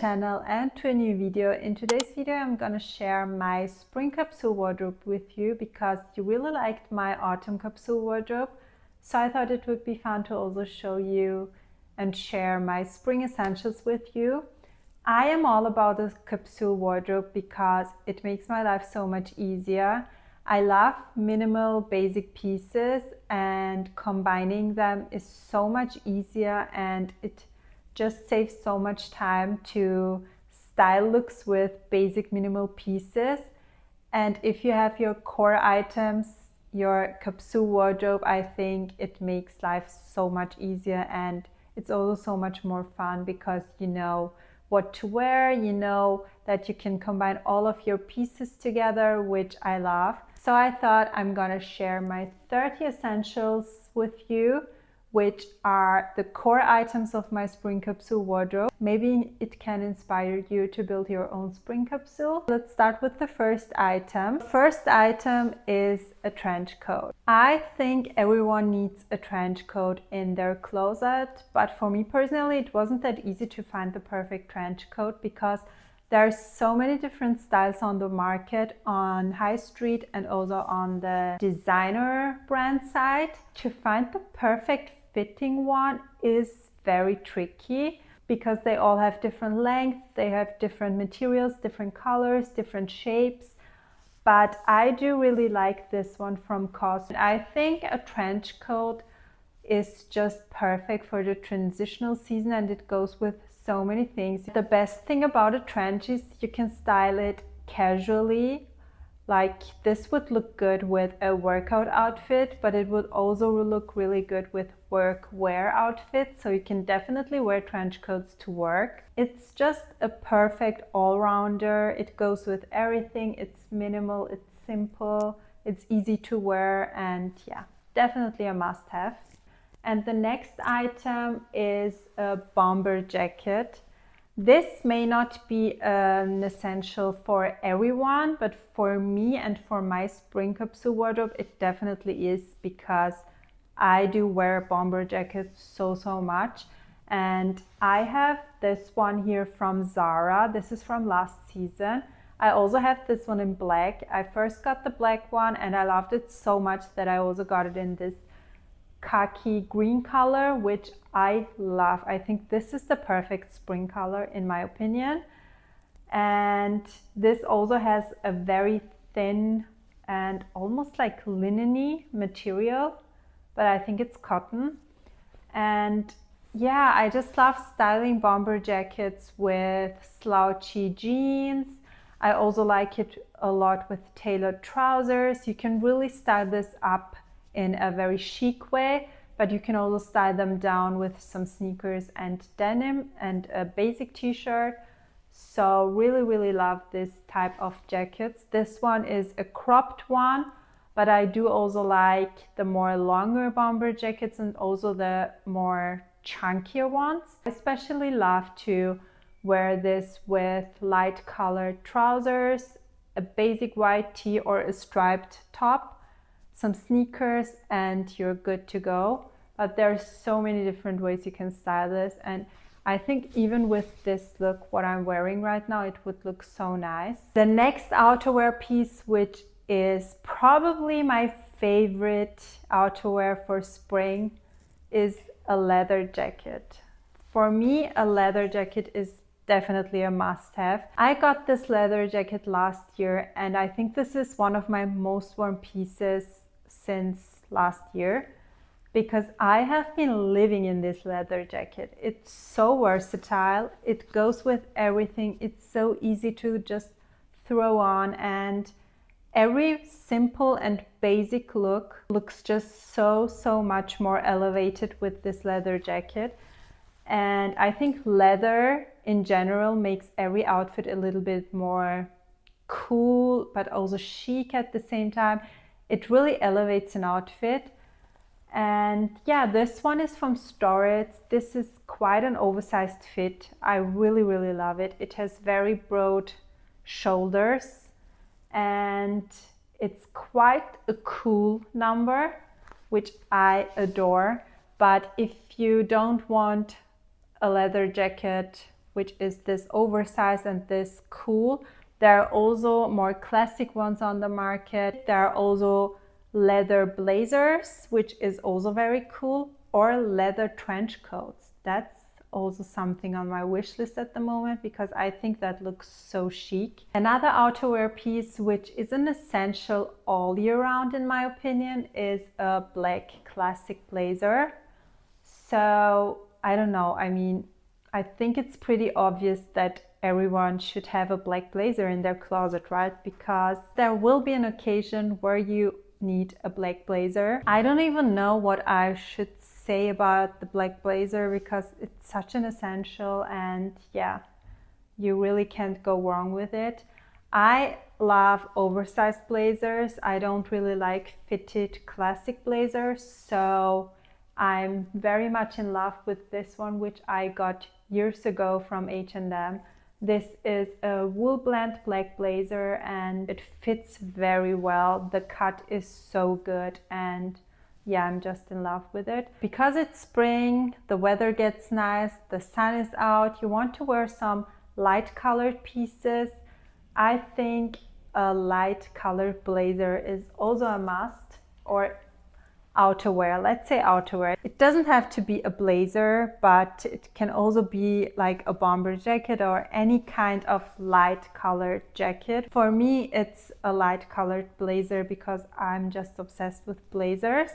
channel and to a new video. In today's video I'm gonna share my spring capsule wardrobe with you because you really liked my autumn capsule wardrobe, so I thought it would be fun to also show you and share my spring essentials with you. I am all about a capsule wardrobe because it makes my life so much easier. I love minimal basic pieces and combining them is so much easier, and it just saves so much time to style looks with basic minimal pieces. And if you have your core items, your capsule wardrobe, I think it makes life so much easier, and it's also so much more fun because you know what to wear, you know that you can combine all of your pieces together, which I love. So I thought I'm gonna share my 30 essentials with you, which are the core items of my spring capsule wardrobe. Maybe it can inspire you to build your own spring capsule. Let's start with the first item. The first item is a trench coat. I think everyone needs a trench coat in their closet, but for me personally it wasn't that easy to find the perfect trench coat because there's so many different styles on the market, on high street and also on the designer brand side. To find the perfect fitting one is very tricky because they all have different lengths, they have different materials, different colors, different shapes. But I do really like this one from COS. I think a trench coat is just perfect for the transitional season, and it goes with so many things. The best thing about a trench is you can style it casually. Like this would look good with a workout outfit, but it would also look really good with work wear outfits. So you can definitely wear trench coats to work. It's just a perfect all-rounder. It goes with everything. It's minimal, it's simple, it's easy to wear, and yeah, definitely a must-have. And the next item is a bomber jacket. This may not be an essential for everyone, but for me and for my spring capsule wardrobe, it definitely is because I do wear bomber jackets so much. And I have this one here from Zara. This is from last season. I also have this one in black. I first got the black one and I loved it so much that I also got it in this khaki green color, which I love. I think this is the perfect spring color in my opinion. And this also has a very thin and almost like linen-y material, but I think it's cotton. And yeah, I just love styling bomber jackets with slouchy jeans. I also like it a lot with tailored trousers. You can really style this up in a very chic way, but you can also style them down with some sneakers and denim and a basic t-shirt. So really love this type of jackets. This one is a cropped one, but I do also like the more longer bomber jackets and also the more chunkier ones. I especially love to wear this with light colored trousers, a basic white tee or a striped top, some sneakers, and you're good to go. But there's so many different ways you can style this, and I think even with this look, what I'm wearing right now, it would look so nice. The next outerwear piece, which is probably my favorite outerwear for spring, is a leather jacket. For me, a leather jacket is definitely a must-have. I got this leather jacket last year, and I think this is one of my most worn pieces since last year because I have been living in this leather jacket. It's so versatile, it goes with everything, it's so easy to just throw on, and every simple and basic look looks just so much more elevated with this leather jacket. And I think leather in general makes every outfit a little bit more cool but also chic at the same time. It really elevates an outfit. And yeah, this one is from Storage. This is quite an oversized fit. I really love it. It has very broad shoulders and it's quite a cool number, which I adore. But if you don't want a leather jacket which is this oversized and this cool. There are also more classic ones on the market. There are also leather blazers, which is also very cool, or leather trench coats. That's also something on my wish list at the moment because I think that looks so chic. Another outerwear piece, which is an essential all year round in my opinion, is a black classic blazer. So I don't know, I mean, I think it's pretty obvious that everyone should have a black blazer in their closet, right? Because there will be an occasion where you need a black blazer. I don't even know what I should say about the black blazer because it's such an essential, and yeah, you really can't go wrong with it. I love oversized blazers. I don't really like fitted classic blazers, so I'm very much in love with this one, which I got years ago from H&M. This is a wool blend black blazer and it fits very well. The cut is so good and yeah, I'm just in love with it. Because it's spring, the weather gets nice, the sun is out, you want to wear some light colored pieces. I think a light colored blazer is also a must, or outerwear, let's say outerwear. It doesn't have to be a blazer, but it can also be like a bomber jacket or any kind of light colored jacket. For me, it's a light colored blazer because I'm just obsessed with blazers.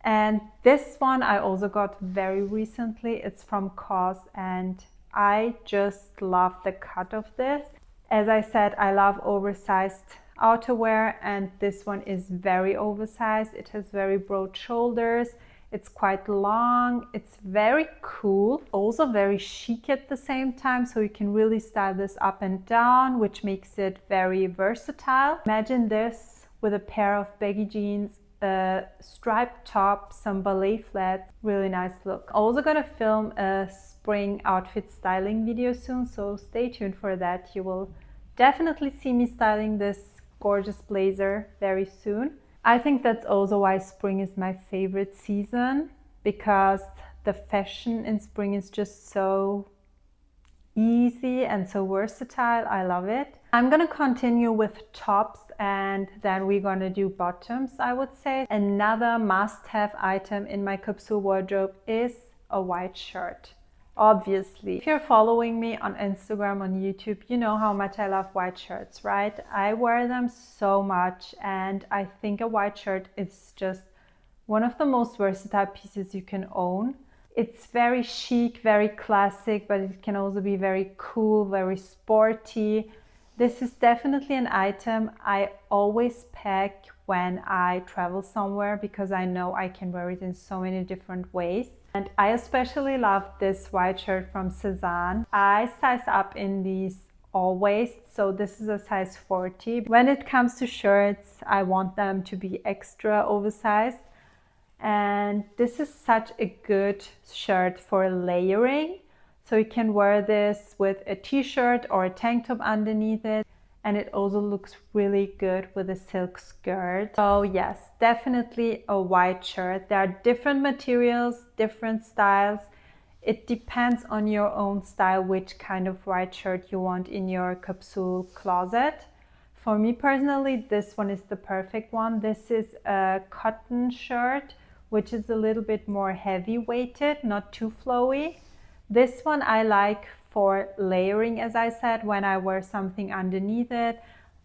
And this one I also got very recently. It's from COS and I just love the cut of this. As I said, I love oversized outerwear and this one is very oversized. It has very broad shoulders. It's quite long. It's very cool, also very chic at the same time. So you can really style this up and down, which makes it very versatile. Imagine this with a pair of baggy jeans, a striped top, some ballet flats, really nice look. Also gonna film a spring outfit styling video soon, so stay tuned for that. You will definitely see me styling this gorgeous blazer very soon. I think that's also why spring is my favorite season, because the fashion in spring is just so easy and so versatile. I love it. I'm gonna continue with tops and then we're gonna do bottoms, I would say. Another must-have item in my capsule wardrobe is a white shirt. Obviously, if you're following me on Instagram, on YouTube, you know how much I love white shirts, right? I wear them so much and I think a white shirt is just one of the most versatile pieces you can own. It's very chic, very classic, but it can also be very cool, very sporty. This is definitely an item I always pack when I travel somewhere because I know I can wear it in so many different ways. And I especially love this white shirt from Cezanne. I size up in these always, so this is a size 40. When it comes to shirts, I want them to be extra oversized. And this is such a good shirt for layering. So you can wear this with a t-shirt or a tank top underneath it. And it also looks really good with a silk skirt. So yes, definitely a white shirt. There are different materials, different styles. It depends on your own style, which kind of white shirt you want in your capsule closet. For me personally, this one is the perfect one. This is a cotton shirt, which is a little bit more heavy weighted, not too flowy. This one I like for layering, as I said, when I wear something underneath it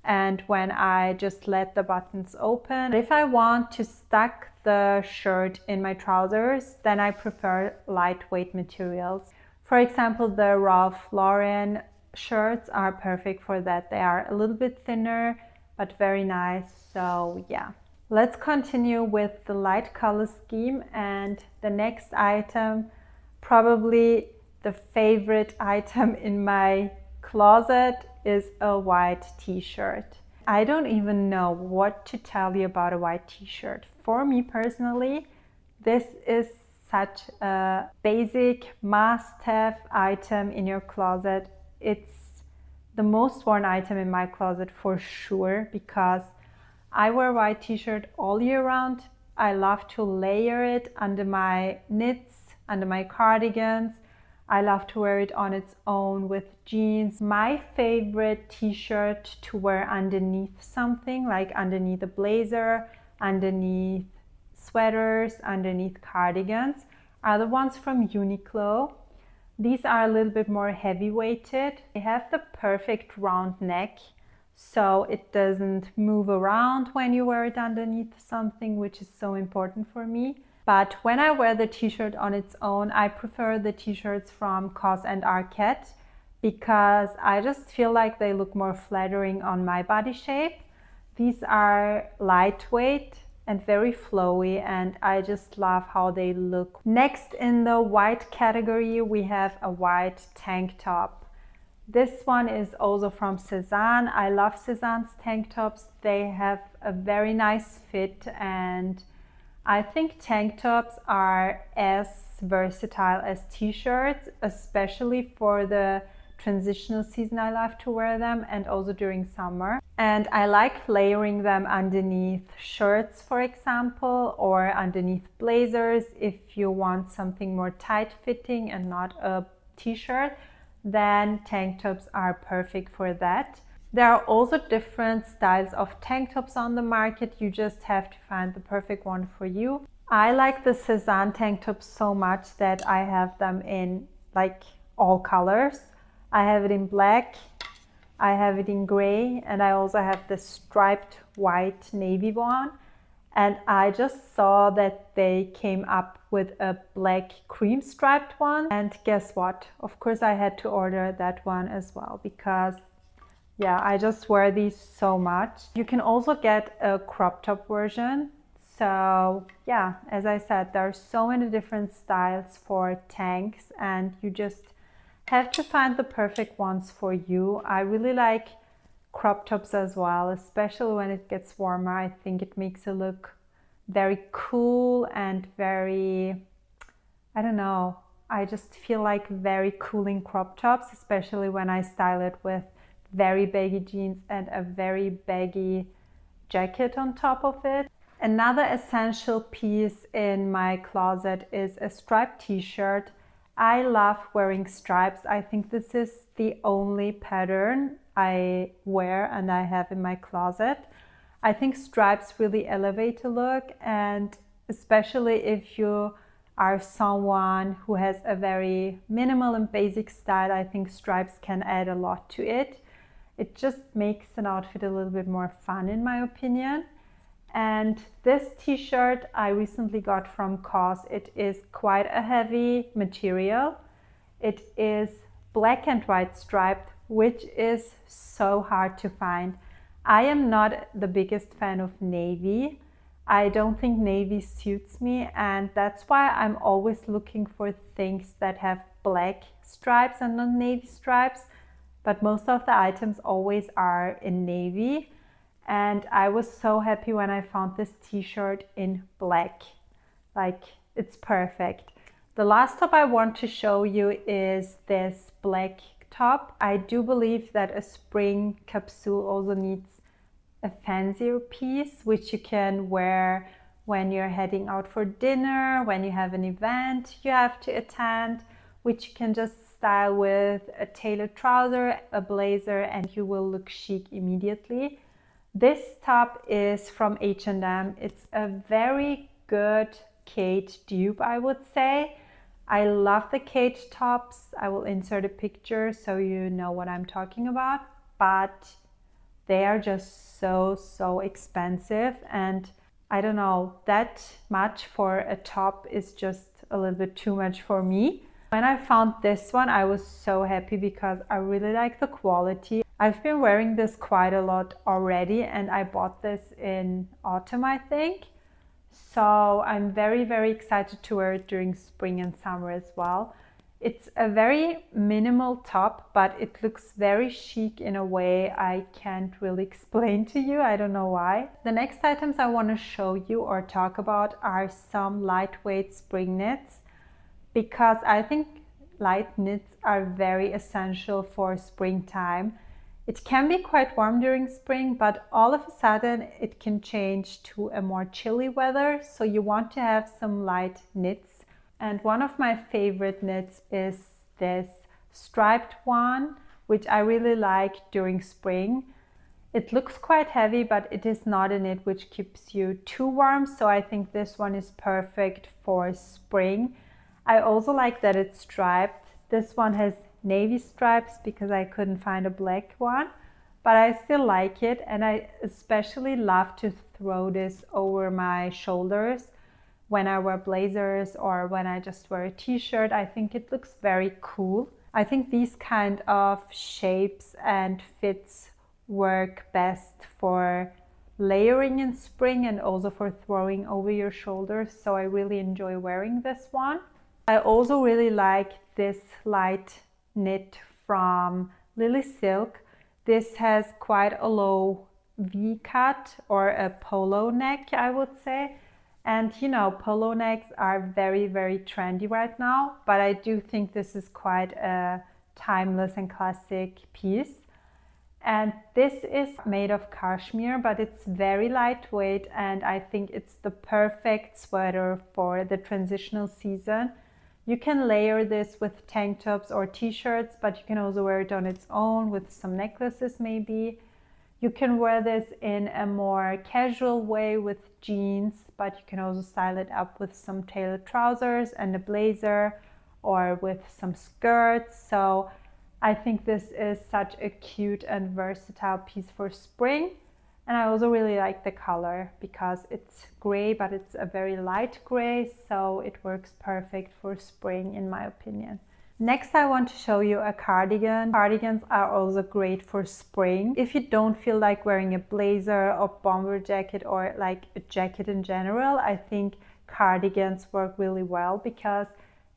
and when I just let the buttons open. If I want to stuck the shirt in my trousers, then I prefer lightweight materials. For example, the Ralph Lauren shirts are perfect for that. They are a little bit thinner, but very nice. So yeah. Let's continue with the light color scheme, and the next item, probably the favorite item in my closet, is a white t-shirt. I don't even know what to tell you about a white t-shirt. For me personally, this is such a basic must-have item in your closet. It's the most worn item in my closet for sure, because I wear white t-shirt all year round. I love to layer it under my knits, under my cardigans. I love to wear it on its own with jeans. My favorite t-shirt to wear underneath something, like underneath a blazer, underneath sweaters, underneath cardigans, are the ones from Uniqlo. These are a little bit more heavy weighted. They have the perfect round neck, so it doesn't move around when you wear it underneath something, which is so important for me. But when I wear the t-shirt on its own, I prefer the t-shirts from COS and Arket because I just feel like they look more flattering on my body shape. These are lightweight and very flowy, and I just love how they look. Next, in the white category, we have a white tank top. This one is also from Cezanne. I love Cezanne's tank tops. They have a very nice fit, and I think tank tops are as versatile as t-shirts, especially for the transitional season. I love to wear them, and also during summer. And I like layering them underneath shirts, for example, or underneath blazers. If you want something more tight fitting and not a t-shirt, then tank tops are perfect for that. There are also different styles of tank tops on the market. You just have to find the perfect one for you. I like the Cezanne tank tops so much that I have them in like all colors. I have it in black, I have it in gray, and I also have the striped white navy one. And I just saw that they came up with a black cream striped one. And guess what? Of course I had to order that one as well because yeah, I just wear these so much. You can also get a crop top version. So yeah, as I said, there are so many different styles for tanks, and you just have to find the perfect ones for you. I really like crop tops as well, especially when it gets warmer. I think it makes it look very cool and very, I don't know, I just feel like very cool in crop tops, especially when I style it with very baggy jeans and a very baggy jacket on top of it. Another essential piece in my closet is a striped t-shirt. I love wearing stripes. I think this is the only pattern I wear and I have in my closet. I think stripes really elevate a look, and especially if you are someone who has a very minimal and basic style, I think stripes can add a lot to it. It just makes an outfit a little bit more fun, in my opinion. And this t-shirt I recently got from COS. It is quite a heavy material. It is black and white striped, which is so hard to find. I am not the biggest fan of navy. I don't think navy suits me, and that's why I'm always looking for things that have black stripes and not navy stripes. But most of the items always are in navy, and I was so happy when I found this t-shirt in black. Like, it's perfect. The last top I want to show you is this black top. I do believe that a spring capsule also needs a fancier piece, which you can wear when you're heading out for dinner, when you have an event you have to attend, which you can just style with a tailored trouser, a blazer, and you will look chic immediately. This top is from H&M. It's a very good Kate dupe, I would say. I love the Kate tops. I will insert a picture so you know what I'm talking about, but they are just so expensive, and I don't know, that much for a top is just a little bit too much for me. When I found this one, I was so happy because I really like the quality. I've been wearing this quite a lot already, and I bought this in autumn, I think. So I'm very excited to wear it during spring and summer as well. It's a very minimal top, but it looks very chic in a way I can't really explain to you. I don't know why. The next items I want to show you or talk about are some lightweight spring knits, because I think light knits are very essential for springtime. It can be quite warm during spring, but all of a sudden it can change to a more chilly weather, so you want to have some light knits. And one of my favorite knits is this striped one, which I really like during spring. It looks quite heavy, but it is not a knit which keeps you too warm, so I think this one is perfect for spring. I also like that it's striped. This one has navy stripes because I couldn't find a black one, but I still like it, and I especially love to throw this over my shoulders when I wear blazers or when I just wear a t-shirt. I think it looks very cool. I think these kind of shapes and fits work best for layering in spring and also for throwing over your shoulders, so I really enjoy wearing this one. I also really like this light knit from Lily Silk. This has quite a low V cut or a polo neck, I would say. And you know, polo necks are very, very trendy right now, but I do think this is quite a timeless and classic piece. And this is made of cashmere, but it's very lightweight, and I think it's the perfect sweater for the transitional season. You can layer this with tank tops or t-shirts, but you can also wear it on its own with some necklaces maybe. You can wear this in a more casual way with jeans, but you can also style it up with some tailored trousers and a blazer or with some skirts. So I think this is such a cute and versatile piece for spring. And I also really like the color because it's gray, but it's a very light gray, so it works perfect for spring in my opinion. Next, I want to show you a cardigan. Cardigans are also great for spring. If you don't feel like wearing a blazer or bomber jacket or like a jacket in general, I think cardigans work really well because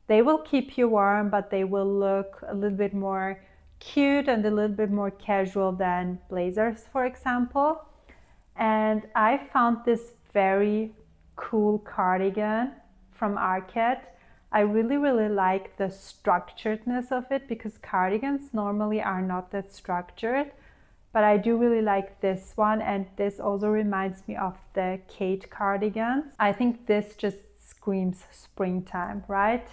they will keep you warm, but they will look a little bit more cute and a little bit more casual than blazers, for example. And I found this very cool cardigan from Arket. I really, really like the structuredness of it because cardigans normally are not that structured, but I do really like this one, and this also reminds me of the Kate cardigans. I think this just screams springtime, right?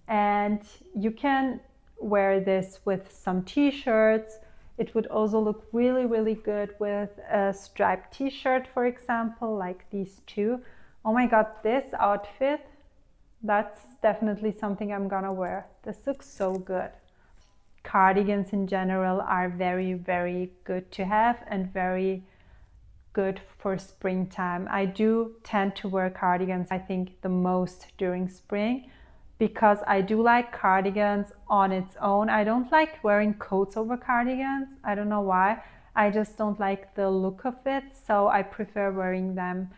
And you can wear this with some t-shirts. It would also look really, really good with a striped t-shirt, for example, like these two. Oh my god, this outfit, that's definitely something I'm gonna wear. This looks so good. Cardigans in general are very, very good to have and very good for springtime. I do tend to wear cardigans, I think, the most during spring because I do like cardigans on its own. I don't like wearing coats over cardigans. I don't know why. I just don't like the look of it, so I prefer wearing them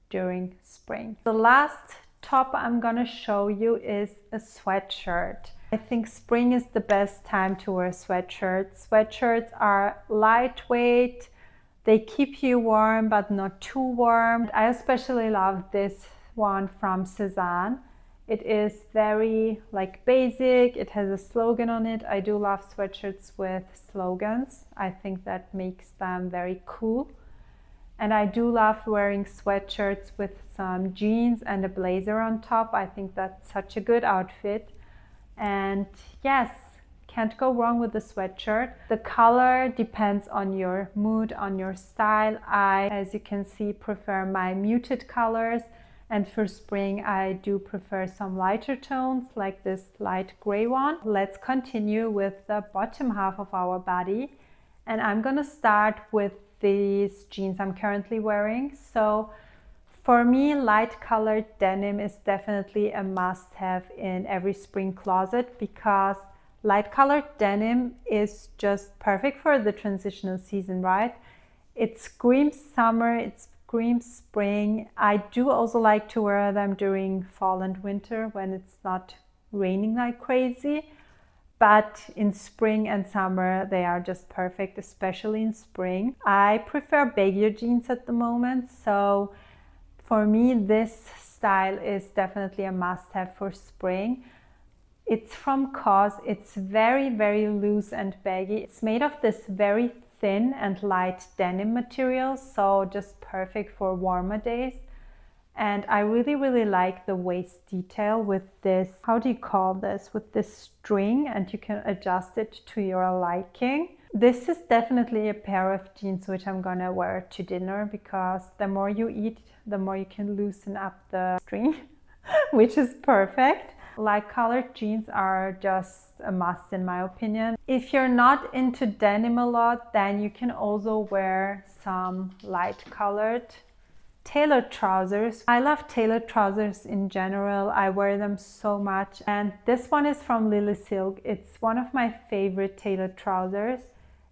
during spring. The last top I'm gonna show you is a sweatshirt. I think spring is the best time to wear sweatshirts. Sweatshirts are lightweight, they keep you warm but not too warm. I especially love this one from Cezanne. It is very like basic, it has a slogan on it. I do love sweatshirts with slogans. I think that makes them very cool. And I do love wearing sweatshirts with some jeans and a blazer on top. I think that's such a good outfit. And yes, can't go wrong with the sweatshirt. The color depends on your mood, on your style. I, as you can see, prefer my muted colors. And for spring, I do prefer some lighter tones like this light gray one. Let's continue with the bottom half of our body. And I'm gonna start with these jeans I'm currently wearing. So for me, light colored denim is definitely a must-have in every spring closet because light colored denim is just perfect for the transitional season, right? It screams summer, it screams spring. I do also like to wear them during fall and winter when it's not raining like crazy. But in spring and summer, they are just perfect, especially in spring. I prefer baggier jeans at the moment, so for me, this style is definitely a must-have for spring. It's from COS. It's very, very loose and baggy. It's made of this very thin and light denim material, so just perfect for warmer days. And I really like the waist detail with this, how do you call this, with this string, and you can adjust it to your liking. This is definitely a pair of jeans which I'm gonna wear to dinner, because the more you eat, the more you can loosen up the string, which is perfect. Light colored jeans are just a must in my opinion. If you're not into denim a lot, then you can also wear some light colored tailored trousers. I love tailored trousers in general. I wear them so much. And this one is from Lily Silk. It's one of my favorite tailored trousers.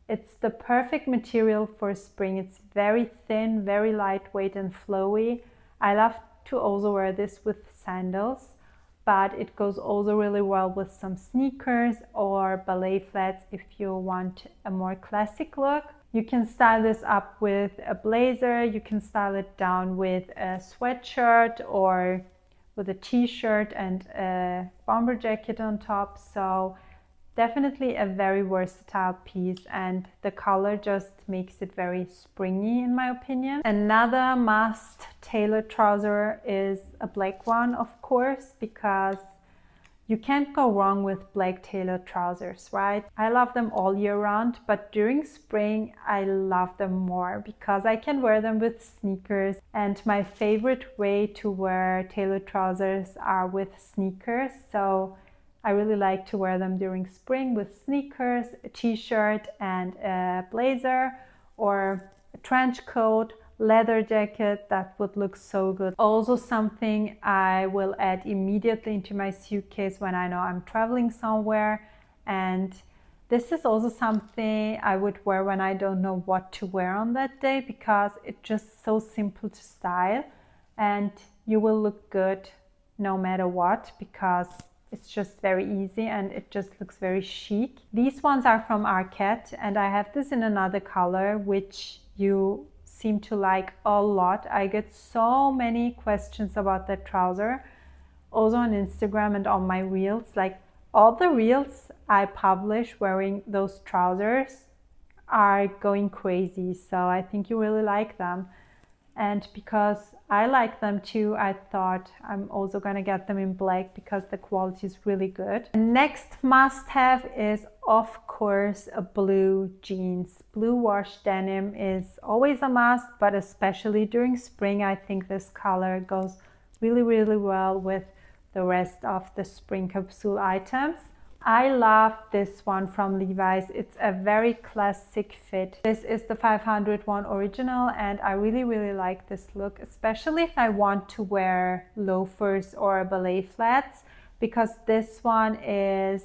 It's the perfect material for spring. It's very thin, very lightweight and flowy. I love to also wear this with sandals, but it goes also really well with some sneakers or ballet flats if you want a more classic look. You can style this up with a blazer, you can style it down with a sweatshirt or with a t-shirt and a bomber jacket on top. So definitely a very versatile piece, and the color just makes it very springy in my opinion. Another must tailored trouser is a black one, of course, because you can't go wrong with black tailored trousers, right? I love them all year round, but during spring I love them more because I can wear them with sneakers, and my favorite way to wear tailored trousers are with sneakers. So I really like to wear them during spring with sneakers, a t-shirt and a blazer, or a trench coat, leather jacket. That would look so good. Also something I will add immediately into my suitcase when I know I'm traveling somewhere. And this is also something I would wear when I don't know what to wear on that day, because it's just so simple to style and you will look good no matter what, because it's just very easy and it just looks very chic. These ones are from Arket, and I have this in another color which you seem to like a lot. I get so many questions about that trouser, also on Instagram and on my reels. Like, all the reels I publish wearing those trousers are going crazy, so I think you really like them. And because I like them too, I thought I'm also gonna get them in black because the quality is really good. The next must have is, of course, a blue jeans. Blue wash denim is always a must, but especially during spring, I think this color goes really well with the rest of the spring capsule items. I love this one from Levi's. It's a very classic fit. This is the 501 original, and I really like this look, especially if I want to wear loafers or ballet flats, because this one is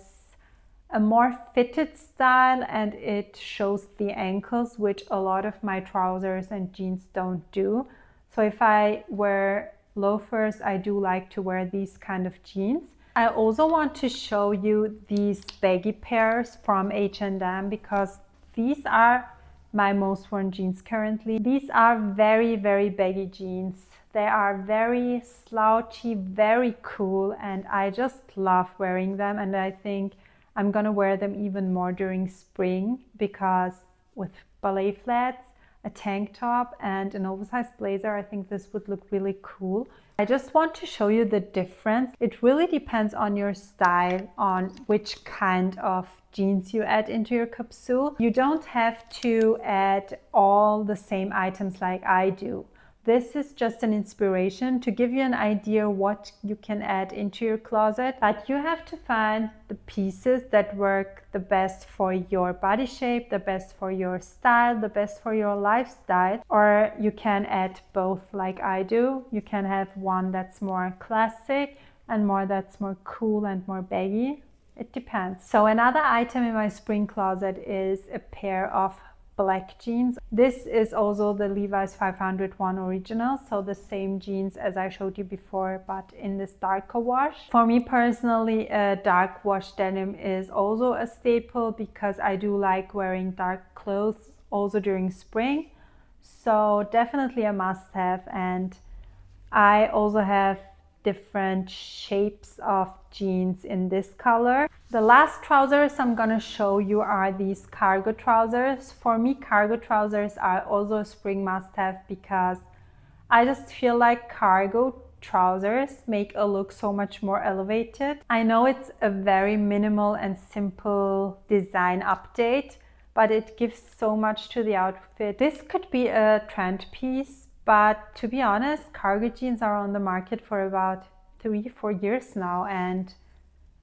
a more fitted style and it shows the ankles, which a lot of my trousers and jeans don't do. So if I wear loafers, I do like to wear these kind of jeans. I also want to show you these baggy pairs from H&M, because these are my most worn jeans currently. These are very baggy jeans. They are very slouchy, very cool, and I just love wearing them, and I think I'm gonna wear them even more during spring, because with ballet flats, a tank top and an oversized blazer, I think this would look really cool. I just want to show you the difference. It really depends on your style, on which kind of jeans you add into your capsule. You don't have to add all the same items like I do. This is just an inspiration to give you an idea what you can add into your closet, but you have to find the pieces that work the best for your body shape, the best for your style, the best for your lifestyle. Or you can add both like I do. You can have one that's more classic and more that's more cool and more baggy. It depends. So another item in my spring closet is a pair of black jeans. This is also the Levi's 501 original, so the same jeans as I showed you before, but in this darker wash. For me personally, a dark wash denim is also a staple, because I do like wearing dark clothes also during spring. So definitely a must-have, and I also have different shapes of jeans in this color. The last trousers I'm gonna show you are these cargo trousers. For me, cargo trousers are also a spring must-have, because I just feel like cargo trousers make a look so much more elevated. I know it's a very minimal and simple design update, but it gives so much to the outfit. This could be a trend piece, but to be honest, cargo jeans are on the market for about 3-4 years now, and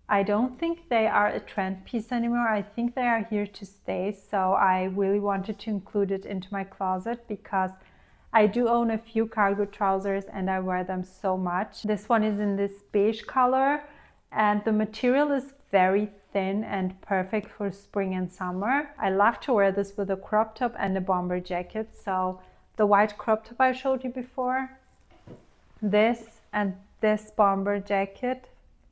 I don't think they are a trend piece anymore. I think they are here to stay, so I really wanted to include it into my closet because I do own a few cargo trousers and I wear them so much. This one is in this beige color and the material is very thin and perfect for spring and summer. I love to wear this with a crop top and a bomber jacket. So the white crop top I showed you before, this and this bomber jacket,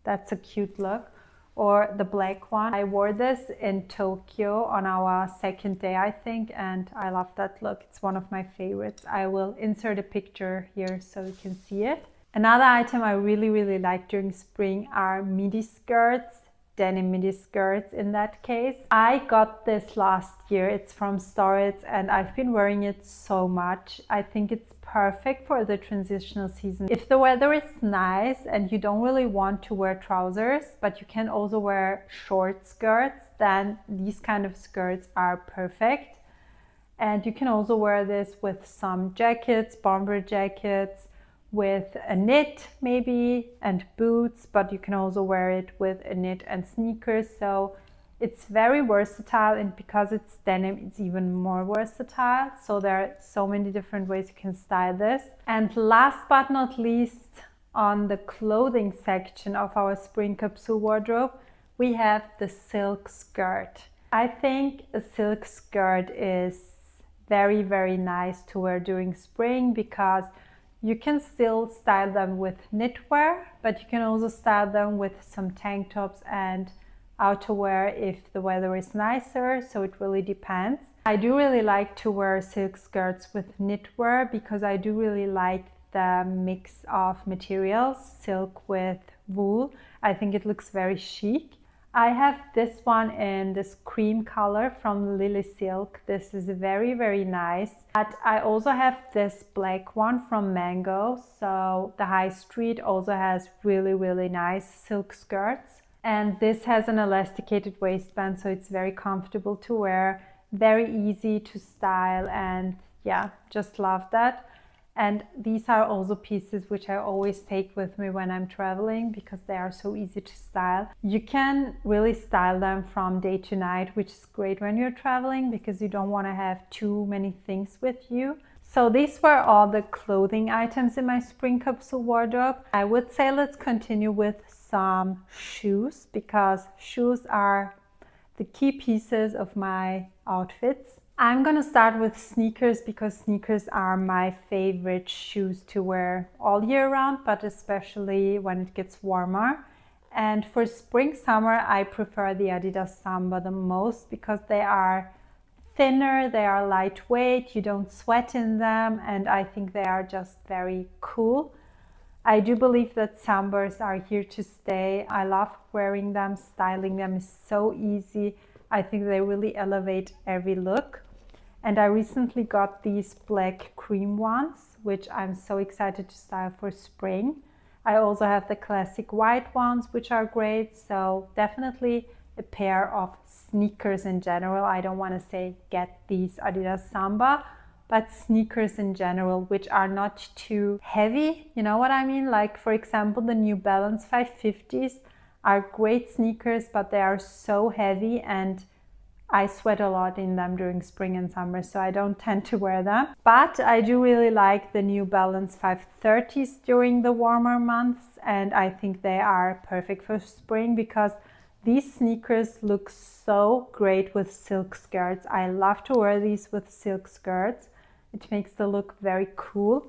that's a cute look. Or the black one. I wore this in Tokyo on our second day, I think, and I love that look. It's one of my favorites. I will insert a picture here so you can see it. Another item I really like during spring are midi skirts, denim midi skirts in that case. I got this last year. It's from Storage and I've been wearing it so much. I think it's perfect for the transitional season. If the weather is nice and you don't really want to wear trousers, but you can also wear short skirts, then these kind of skirts are perfect. And you can also wear this with some jackets, bomber jackets, with a knit maybe and boots, but you can also wear it with a knit and sneakers. So it's very versatile, and because it's denim, it's even more versatile. So there are so many different ways you can style this. And last but not least, on the clothing section of our spring capsule wardrobe, we have the silk skirt. I think a silk skirt is very nice to wear during spring because you can still style them with knitwear, but you can also style them with some tank tops and outerwear if the weather is nicer, so it really depends. I do really like to wear silk skirts with knitwear because I do really like the mix of materials, silk with wool. I think it looks very chic. I have this one in this cream color from Lily Silk. This is very nice. But I also have this black one from Mango. So the high street also has really nice silk skirts. And this has an elasticated waistband, so it's very comfortable to wear, very easy to style, and yeah, just love that. And these are also pieces which I always take with me when I'm traveling because they are so easy to style. You can really style them from day to night, which is great when you're traveling because you don't want to have too many things with you. So these were all the clothing items in my spring capsule wardrobe. I would say let's continue with some shoes because shoes are the key pieces of my outfits. I'm gonna start with sneakers because sneakers are my favorite shoes to wear all year round, but especially when it gets warmer. And for spring summer, I prefer the Adidas Samba the most because they are thinner, they are lightweight, you don't sweat in them, and I think they are just very cool. I do believe that Sambas are here to stay. I love wearing them, styling them is so easy. I think they really elevate every look. And I recently got these black cream ones, which I'm so excited to style for spring. I also have the classic white ones, which are great. So definitely a pair of sneakers in general. I don't want to say get these Adidas Samba, but sneakers in general, which are not too heavy. You know what I mean? Like for example, the New Balance 550s are great sneakers, but they are so heavy and I sweat a lot in them during spring and summer, so I don't tend to wear them. But I do really like the New Balance 530s during the warmer months, and I think they are perfect for spring because these sneakers look so great with silk skirts. I love to wear these with silk skirts. It makes the look very cool,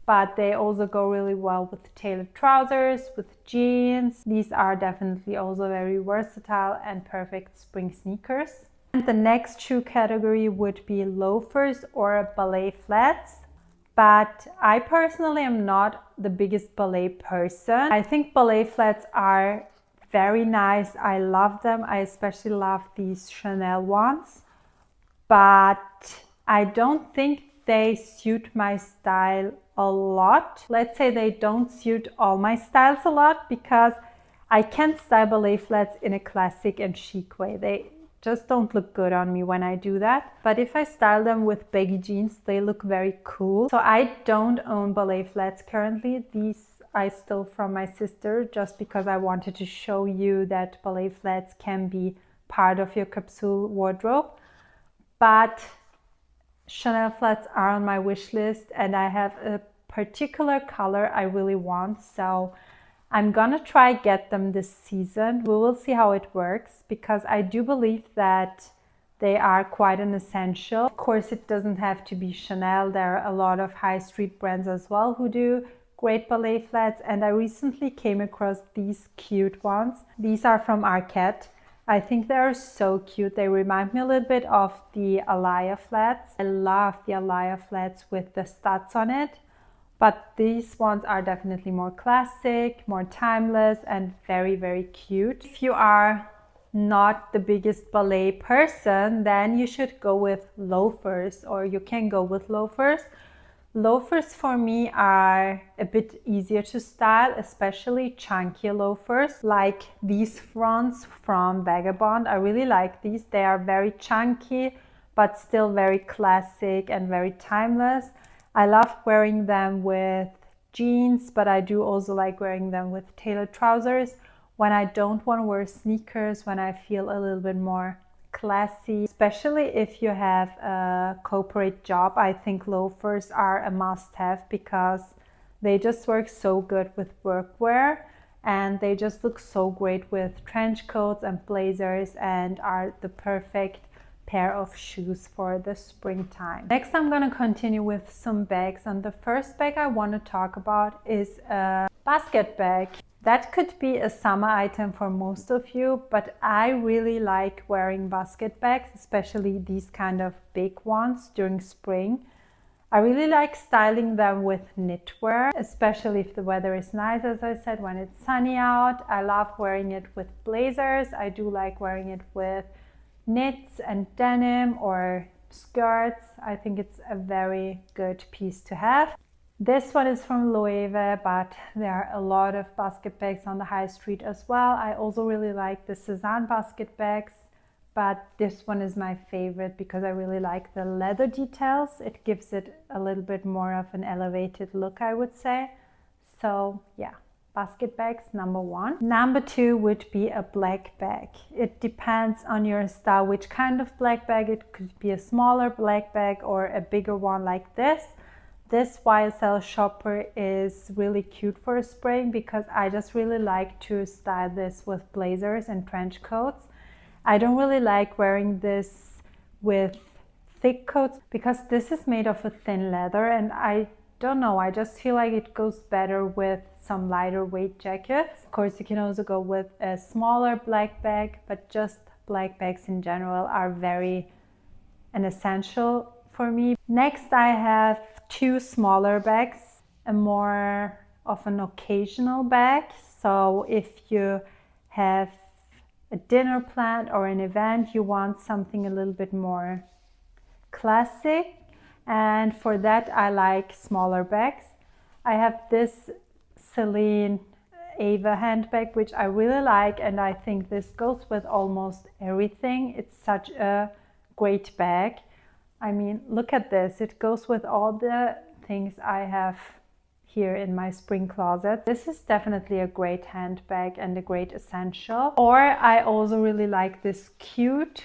but they also go really well with tailored trousers, with jeans. These are definitely also very versatile and perfect spring sneakers. And the next shoe category would be loafers or ballet flats. But I personally am not the biggest ballet person. I think ballet flats are very nice. I love them. I especially love these Chanel ones. But I don't think they suit my style a lot. Let's say they don't suit all my styles a lot, because I can't style ballet flats in a classic and chic way. They just don't look good on me when I do that. But if I style them with baggy jeans, they look very cool. So I don't own ballet flats currently. These I stole from my sister just because I wanted to show you that ballet flats can be part of your capsule wardrobe. But Chanel flats are on my wish list, and I have a particular color I really want. So I'm gonna try get them this season. We will see how it works, because I do believe that they are quite an essential. Of course, it doesn't have to be Chanel. There are a lot of high street brands as well who do great ballet flats, and I recently came across these cute ones. These are from Arket. I think they are so cute. They remind me a little bit of the Alaya flats. I love the Alaya flats with the studs on it. But these ones are definitely more classic, more timeless, and very, very cute. If you are not the biggest ballet person, then you should go with loafers, or you can go with loafers. Loafers for me are a bit easier to style, especially chunky loafers like these ones from Vagabond. I really like these. They are very chunky, but still very classic and very timeless. I love wearing them with jeans, but I do also like wearing them with tailored trousers when I don't want to wear sneakers, when I feel a little bit more classy. Especially if you have a corporate job, I think loafers are a must-have, because they just work so good with workwear, and they just look so great with trench coats and blazers, and are the perfect pair of shoes for the springtime. Next, I'm going to continue with some bags, and the first bag I want to talk about is a basket bag. That could be a summer item for most of you, but I really like wearing basket bags, especially these kind of big ones during spring. I really like styling them with knitwear, especially if the weather is nice, as I said, when it's sunny out. I love wearing it with blazers. I do like wearing it with knits and denim or skirts. I think it's a very good piece to have. This one is from Loewe, but there are a lot of basket bags on the high street as well. I also really like the Cezanne basket bags, but this one is my favorite because I really like the leather details. It gives it a little bit more of an elevated look, I would say. So yeah, basket bags, number one. Number two would be a black bag. It depends on your style, which kind of black bag. It could be a smaller black bag or a bigger one like this. This YSL shopper is really cute for spring because I just really like to style this with blazers and trench coats. I don't really like wearing this with thick coats because this is made of a thin leather, and I don't know, I just feel like it goes better with some lighter weight jackets. Of course, you can also go with a smaller black bag, but just black bags in general are an essential for me. Next, I have two smaller bags, a more of an occasional bag. So if you have a dinner planned or an event, you want something a little bit more classic, and for that I like smaller bags. I have this Celine Ava handbag, which I really like, and I think this goes with almost everything. It's such a great bag. I mean, look at this. It goes with all the things I have here in my spring closet. This is definitely a great handbag and a great essential. Or I also really like this cute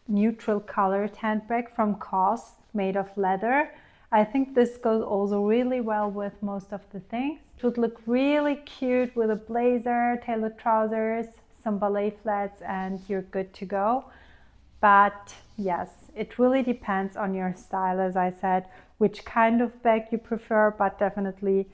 neutral colored handbag from COS made of leather. I think this goes also really well with most of the things. It would look really cute with a blazer, tailored trousers, some ballet flats, and you're good to go. But yes, it really depends on your style, as I said, which kind of bag you prefer, but definitely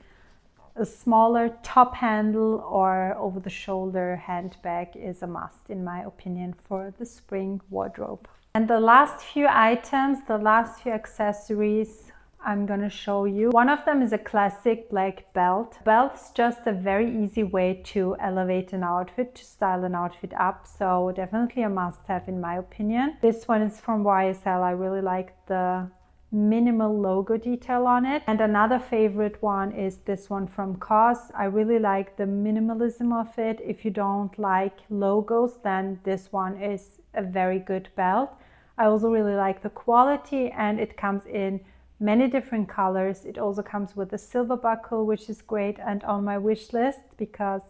a smaller top handle or over the shoulder handbag is a must, in my opinion, for the spring wardrobe. And the last few items, the last few accessories I'm going to show you. One of them is a classic black belt. Belt is just a very easy way to elevate an outfit, to style an outfit up. So definitely a must-have in my opinion. This one is from YSL. I really like the minimal logo detail on it. And another favorite one is this one from COS. I really like the minimalism of it. If you don't like logos, then this one is a very good belt. I also really like the quality, and it comes in many different colors. It also comes with a silver buckle, which is great and on my wish list because,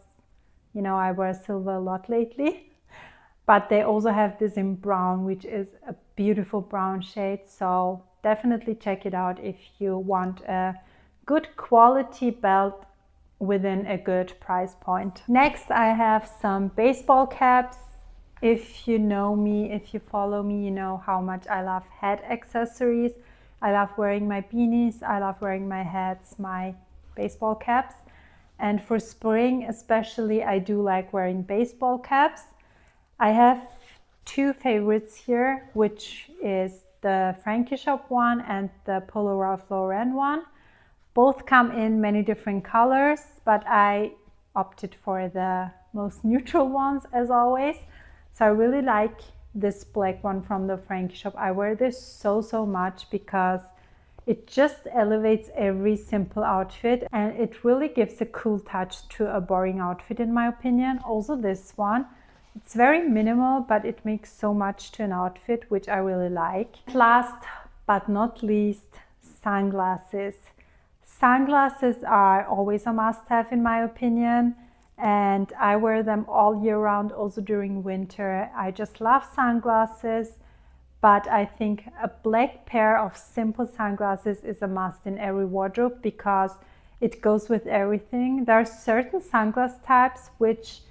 you know, I wear silver a lot lately. But they also have this in brown, which is a beautiful brown shade. So definitely check it out if you want a good quality belt within a good price point. Next, I have some baseball caps. If you know me, if you follow me, you know how much I love head accessories. I love wearing my beanies, I love wearing my hats, my baseball caps. And for spring especially, I do like wearing baseball caps. I have two favorites here, which is the Frankie Shop one and the Polo Ralph Lauren one. Both come in many different colors, but I opted for the most neutral ones as always. So I really like this black one from the Frankie Shop. I wear this so much because it just elevates every simple outfit, and it really gives a cool touch to a boring outfit in my opinion. Also this one, it's very minimal, but it makes so much to an outfit, which I really like. Last but not least, sunglasses. Sunglasses are always a must-have in my opinion, and I wear them all year round, also during winter. I just love sunglasses, but I think a black pair of simple sunglasses is a must in every wardrobe because it goes with everything. There are certain sunglass types which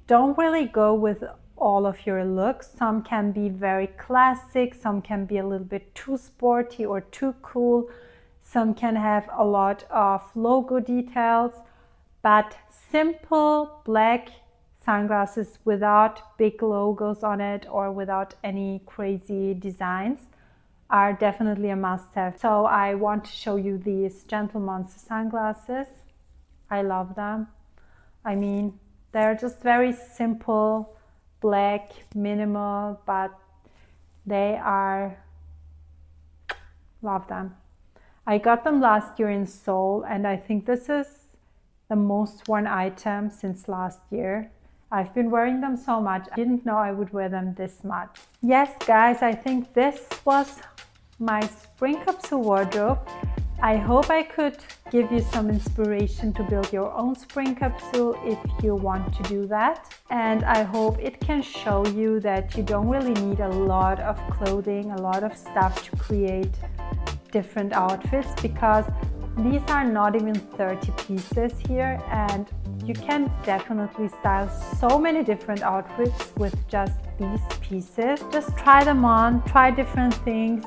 don't really go with all of your looks. Some can be very classic, some can be a little bit too sporty or too cool, some can have a lot of logo details, but simple black sunglasses without big logos on it or without any crazy designs are definitely a must-have. So I want to show you these Gentle Monster sunglasses. I love them. I mean, they're just very simple, black, minimal, but they are, love them. I got them last year in Seoul, and I think this is the most worn item since last year. I've been wearing them so much. I didn't know I would wear them this much. Yes, guys, I think this was my spring capsule wardrobe. I hope I could give you some inspiration to build your own spring capsule if you want to do that. And I hope it can show you that you don't really need a lot of clothing, a lot of stuff to create different outfits, because these are not even 30 pieces here, and you can definitely style so many different outfits with just these pieces. Just try them on, try different things.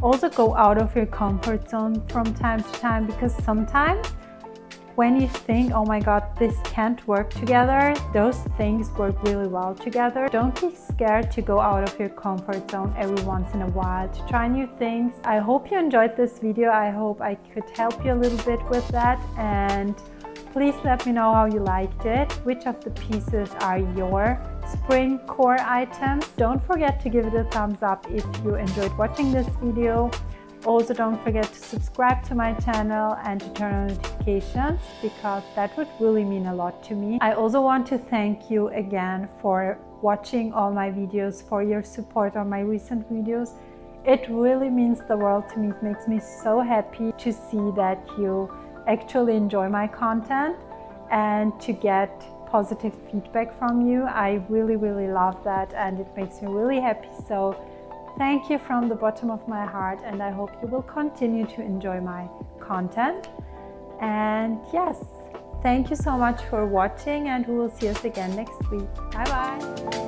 Also go out of your comfort zone from time to time, because sometimes when you think, oh my god, this can't work together, those things work really well together. Don't be scared to go out of your comfort zone every once in a while to try new things. I hope you enjoyed this video. I hope I could help you a little bit with that, and please let me know how you liked it. Which of the pieces are your spring core items? Don't forget to give it a thumbs up if you enjoyed watching this video. Also, don't forget to subscribe to my channel and to turn on notifications, because that would really mean a lot to me. I also want to thank you again for watching all my videos, for your support on my recent videos. It really means the world to me. It makes me so happy to see that you actually enjoy my content and to get positive feedback from you. I really love that, and it makes me really happy. So thank you from the bottom of my heart, and I hope you will continue to enjoy my content. And yes, thank you so much for watching, and we will see us again next week. Bye bye.